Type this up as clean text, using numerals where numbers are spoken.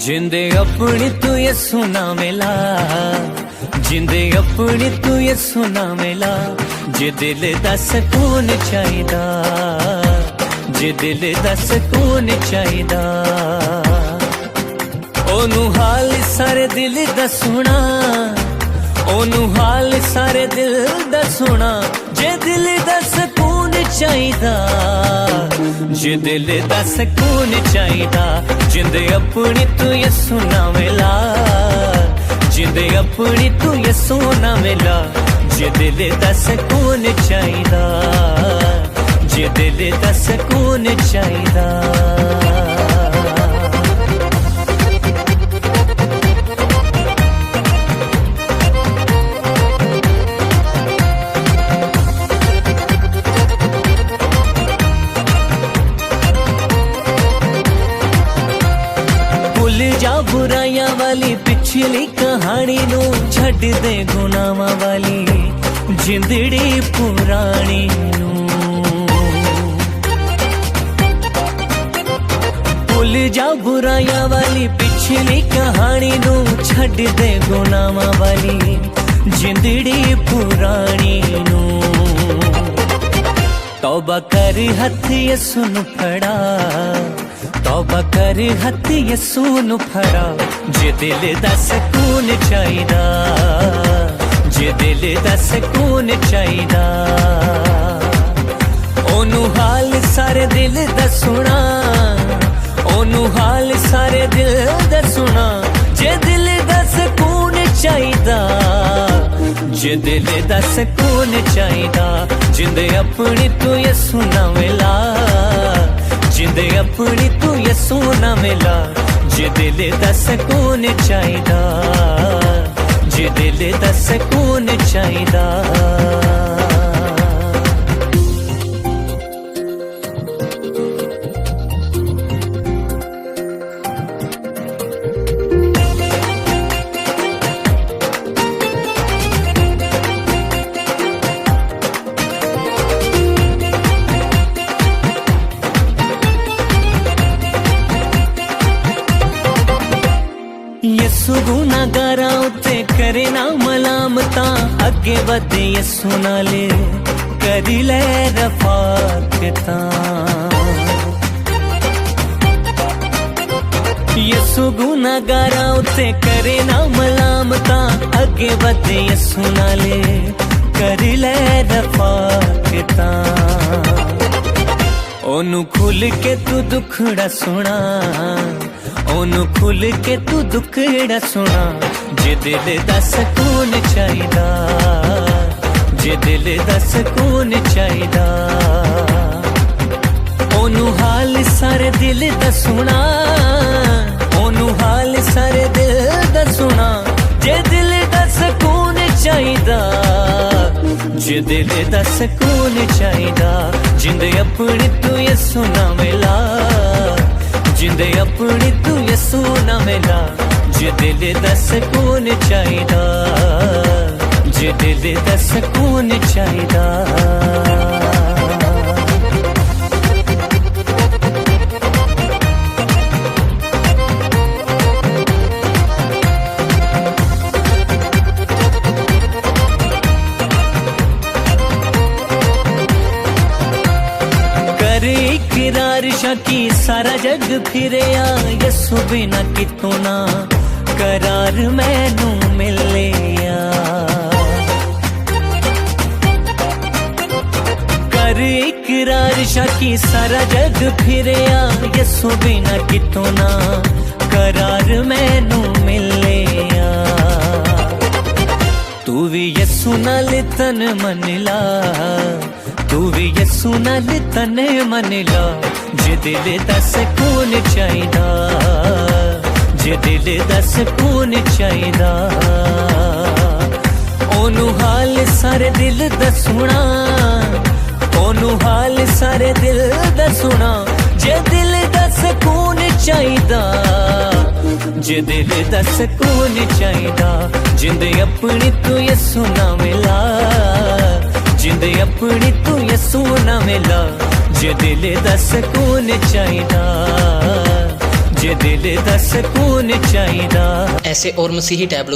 जिंदे अपनी तू ये सुना मिला, जिंदे अपनी तू ये सुना मिला, जे दिल दा सकून चाहिदा, जे दिल दा सकून चाहिदा, ओनू हाल सारे दिल दा सुना, ओनू हाल सारे दिल दा सुना, जे दिल दा सकून चाहिदा, जे दिल दा सकून चाहिदा, जिंदे अपनी तू ये सुना मिला, जिंदे अपनी तू ये सुना मिला, जे दिल दा सकून चाहिदा, जे दिल दा सकून चाहिदा। भुल जा बुराइयां वाली पिछली कहानी नू, छड्ड दे गुनाहां वाली जिंदड़ी पुरानी नू। भुल जा बुराइयां वाली पिछली कहानी नू, छड्ड दे गुनाहां वाली जिंदड़ी पुरानी नू। तौबा कर हथ यसू नू फड़ा, तौबा कर हथ यसू नू फड़ा, जे दिल दा सकून चाहिदा, जे दिल दा सकून चाहिदा, ओनू हाल सारे दिल दा सुना, ओनू हाल सारे दिल दा सुना, जे दिल दा सकून चाहिदा, जे दिल दा सकून चाहिदा, जिंदे अपनी तू ये सुना मिला, जिंदे अपनी तू ये सुना मिला, जे दिल दा सकून चाहिदा, जे दिल दा सकून चाहिदा। यसू गुनाहगारां उत्ते करे ना मलामता, अगे वधे यसू नाले करी ले रफाकता। यसू गुनाहगारां उत्ते करे ना मलामता, अगे वधे यसू नाले करी ले रफाकता। ओनू खुल के तू दुखड़ा सुना, ओनू खुल के तू दुखड़ा सुना, जे दिल दा सकून चाहिदा, जे दिल दा सकून चाहिदा, ओनू हाल सारे दिल दा सुना, ओनू हाल सारे दिल दा सुना, जे दिल दा सकून चाहिदा, जे दिल दा सकून चाहिदा, जिंदे अपनी तू ये सुना मिला, जिंदे अपनी तू ये सुना मिला, जे दिल दा सकून चाहिदा, जे दिल दा सकून चाहिदा। इकरार शाकी सारा जग फिरिया, यसू बिना कितों ना करार मैनू मिलिया। कर इकरार शाकी सारा जग फिरिया, यसू बिना कितों ना करार मैनू मिलिया। तू भी यसू नाल तन मन ला, तू भी यसू नाल तन मन ला, जे दिल दा सकून चाहिदा, जे दिल दा सकून चाहिदा, ओनू हाल सारे दिल दा सुना, ओनू हाल सारे दिल दा सुना, जे दिल दा सकून चाहिदा, जे दिल दा सकून चाहिदा, जिंदे अपनी तू ये सुना मिला, जिंदे अपनी तू ये सुना मिला, जे दिल दा सकून चाहिदा, ਜੇ ਦਿਲ ਦਾ ਸਕੂਨ ਚਾਹੀਦਾ। ऐसे और मसीही टैबलो